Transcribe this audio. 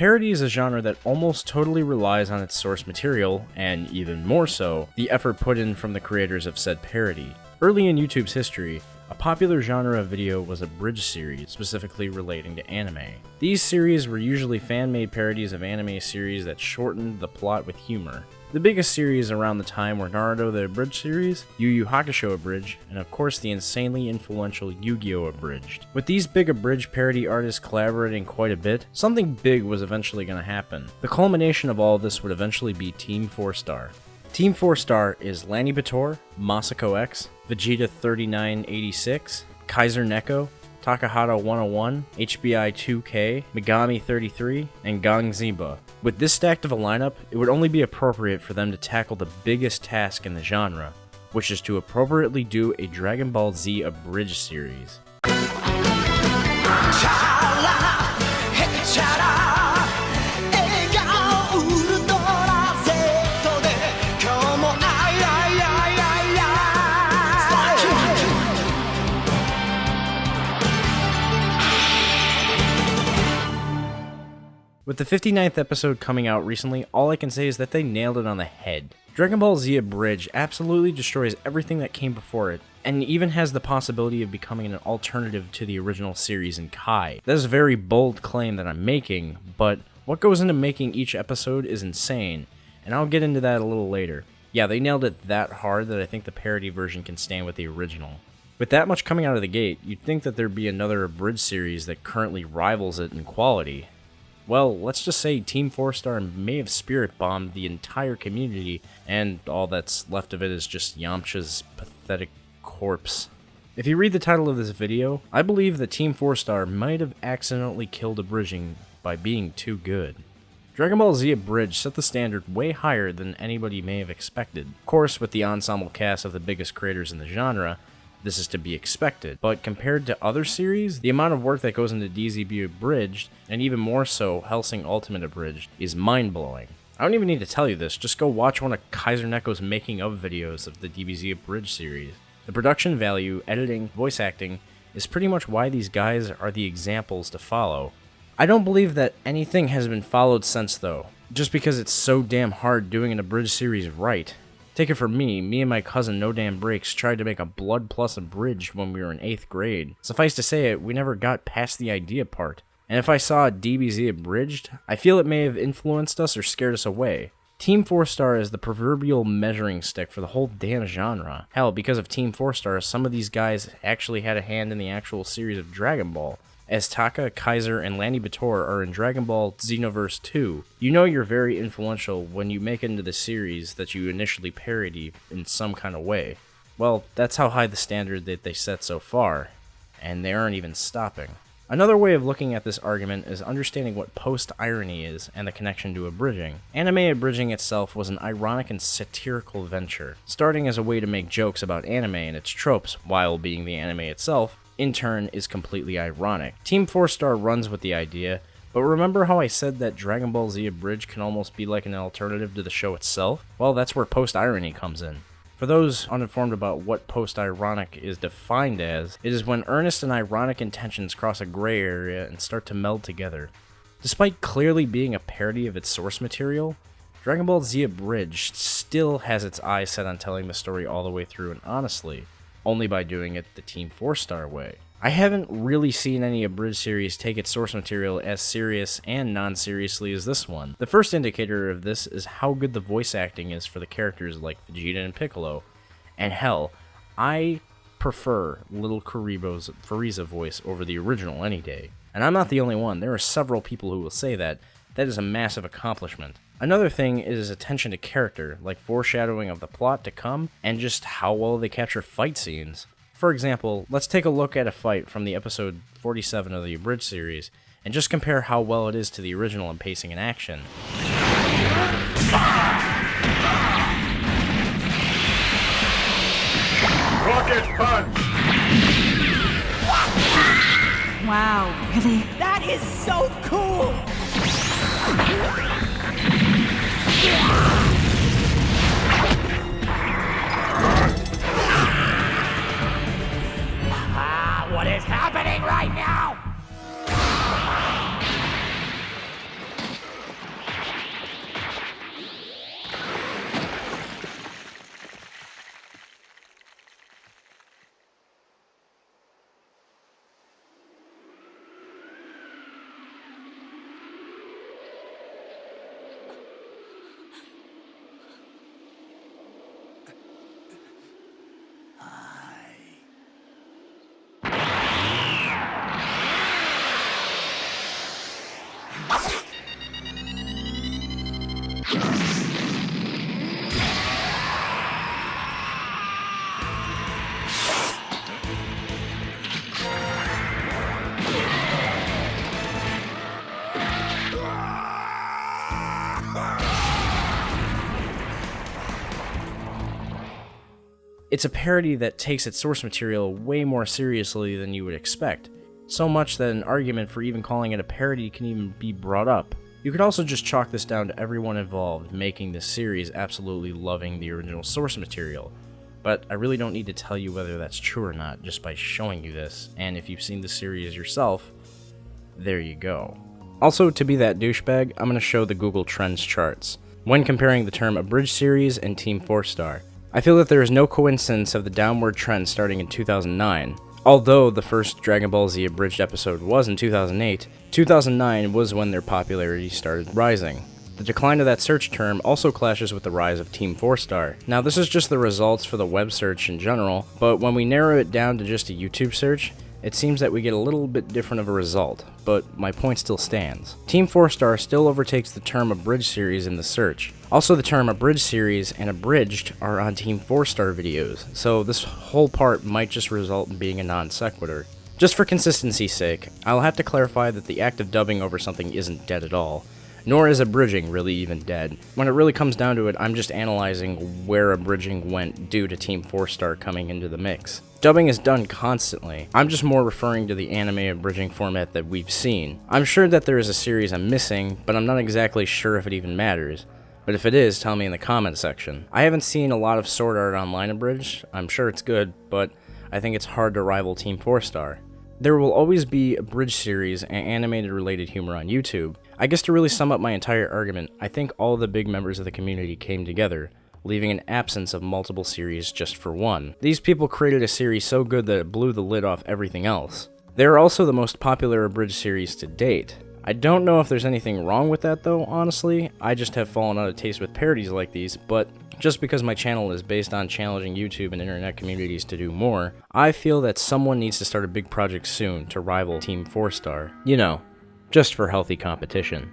Parody is a genre that almost totally relies on its source material, and even more so, the effort put in from the creators of said parody. Early in YouTube's history, a popular genre of video was abridged series, specifically relating to anime. These series were usually fan-made parodies of anime series that shortened the plot with humor. The biggest series around the time were Naruto the Abridged series, Yu Yu Hakusho Abridged, and of course the insanely influential Yu-Gi-Oh! Abridged. With these big abridged parody artists collaborating quite a bit, something big was eventually going to happen. The culmination of all this would eventually be Team Fourstar. Team Fourstar is Lanny Bator, Masako X, Vegeta 3986, Kaiser Neko, Takahata 101, HBI 2K, Megami 33, and Gang Ziba. With this stacked of a lineup, it would only be appropriate for them to tackle the biggest task in the genre, which is to appropriately do a Dragon Ball Z abridged series. With the 59th episode coming out recently, all I can say is that they nailed it on the head. Dragon Ball Z Abridged absolutely destroys everything that came before it, and even has the possibility of becoming an alternative to the original series in Kai. That is a very bold claim that I'm making, but what goes into making each episode is insane, and I'll get into that a little later. Yeah, they nailed it that hard that I think the parody version can stand with the original. With that much coming out of the gate, you'd think that there'd be another abridged series that currently rivals it in quality. Well, let's just say Team Fourstar may have spirit bombed the entire community, and all that's left of it is just Yamcha's pathetic corpse. If you read the title of this video, I believe that Team Fourstar might have accidentally killed Abridging by being too good. Dragon Ball Z Abridged set the standard way higher than anybody may have expected. Of course, with the ensemble cast of the biggest creators in the genre, this is to be expected, but compared to other series, the amount of work that goes into DZB Abridged, and even more so Hellsing Ultimate Abridged, is mind-blowing. I don't even need to tell you this, just go watch one of Kaiser Neko's making of videos of the DBZ Abridged series. The production value, editing, voice acting, is pretty much why these guys are the examples to follow. I don't believe that anything has been followed since though, just because it's so damn hard doing an abridged series right. Take it from me and my cousin No Damn Breaks tried to make a Blood Plus abridged when we were in 8th grade. Suffice to say, we never got past the idea part. And if I saw a DBZ abridged, I feel it may have influenced us or scared us away. Team Fourstar is the proverbial measuring stick for the whole damn genre. Hell, because of Team Fourstar, some of these guys actually had a hand in the actual series of Dragon Ball. As Taka, Kaiser, and Lanny Bator are in Dragon Ball Xenoverse 2, you know you're very influential when you make it into the series that you initially parody in some kind of way. Well, that's how high the standard that they set so far, and they aren't even stopping. Another way of looking at this argument is understanding what post-irony is and the connection to abridging. Anime abridging itself was an ironic and satirical venture, starting as a way to make jokes about anime and its tropes while being the anime itself, in turn, is completely ironic. Team Fourstar runs with the idea, but remember how I said that Dragon Ball Z Abridged can almost be like an alternative to the show itself? Well, that's where post-irony comes in. For those uninformed about what post-ironic is defined as, it is when earnest and ironic intentions cross a gray area and start to meld together. Despite clearly being a parody of its source material, Dragon Ball Z Abridged still has its eyes set on telling the story all the way through, and honestly, only by doing it the Team Fourstar way. I haven't really seen any abridged series take its source material as serious and non-seriously as this one. The first indicator of this is how good the voice acting is for the characters like Vegeta and Piccolo. And hell, I prefer Little Kuribo's Frieza voice over the original any day. And I'm not the only one, there are several people who will say that. That is a massive accomplishment. Another thing is attention to character, like foreshadowing of the plot to come, and just how well they capture fight scenes. For example, let's take a look at a fight from the episode 47 of the Abridged series, and just compare how well it is to the original in pacing and action. Rocket punch! Wow, really? That is so cool! What is happening right now? It's a parody that takes its source material way more seriously than you would expect, so much that an argument for even calling it a parody can even be brought up. You could also just chalk this down to everyone involved making this series absolutely loving the original source material, but I really don't need to tell you whether that's true or not just by showing you this, and if you've seen the series yourself, there you go. Also, to be that douchebag, I'm going to show the Google Trends charts when comparing the term Abridged series and Team Fourstar. I feel that there is no coincidence of the downward trend starting in 2009. Although the first Dragon Ball Z Abridged episode was in 2008, 2009 was when their popularity started rising. The decline of that search term also clashes with the rise of Team Fourstar. Now, this is just the results for the web search in general, but when we narrow it down to just a YouTube search, it seems that we get a little bit different of a result, but my point still stands. Team Fourstar still overtakes the term Abridged series in the search. Also, the term Abridged series and Abridged are on Team Fourstar videos, so this whole part might just result in being a non sequitur. Just for consistency's sake, I'll have to clarify that the act of dubbing over something isn't dead at all, nor is abridging really even dead. When it really comes down to it, I'm just analyzing where abridging went due to Team Fourstar coming into the mix. Dubbing is done constantly. I'm just more referring to the anime abridging format that we've seen. I'm sure that there is a series I'm missing, but I'm not exactly sure if it even matters. But if it is, tell me in the comment section. I haven't seen a lot of Sword Art Online abridged. I'm sure it's good, but I think it's hard to rival Team Fourstar. There will always be abridged series and animated related humor on YouTube. I guess to really sum up my entire argument, I think all the big members of the community came together, leaving an absence of multiple series just for one. These people created a series so good that it blew the lid off everything else. They are also the most popular abridged series to date. I don't know if there's anything wrong with that though, honestly. I just have fallen out of taste with parodies like these, but just because my channel is based on challenging YouTube and internet communities to do more, I feel that someone needs to start a big project soon to rival Team Fourstar. You know, just for healthy competition.